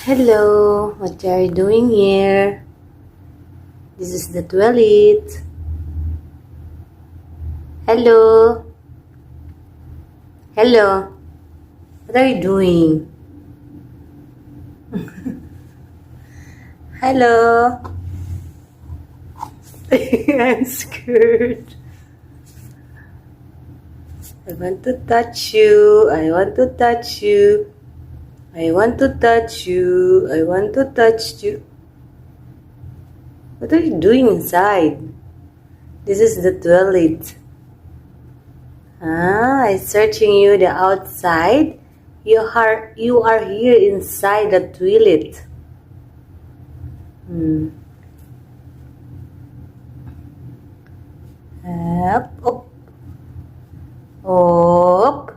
Hello, what are you doing here? This is the toilet. Hello. Hello. What are you doing? Hello. I'm scared. I want to touch you. I want to touch you. I want to touch you. I want to touch you. What are you doing inside? This is the toilet. I'm searching you the outside. You are here inside the toilet. Up, up, up.